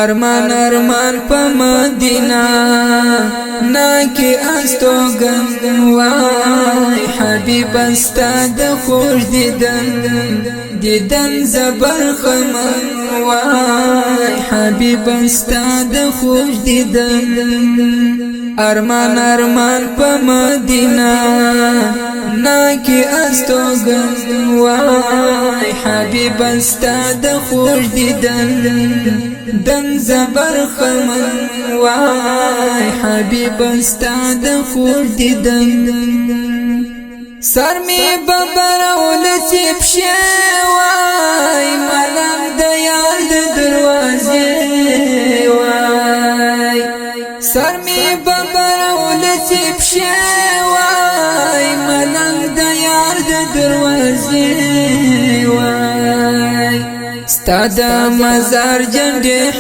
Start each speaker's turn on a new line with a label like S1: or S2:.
S1: ارمان ارمان په مدینه ناکي استوګن وای حبیب استاد خوش دیدن زبر خمن وای حبیب استاد خوش دیدن ارمان ارمان په مدینه ناکي استوګن وای حبیب استاد خوش دن زبر خمن وای حبیب استاد خوش سر می ببرول چپ وای ملنګ د یار د دروازې وای سر می ببرول چپ وای ملنګ د یار د دروازې وای ستاد مزار جنډه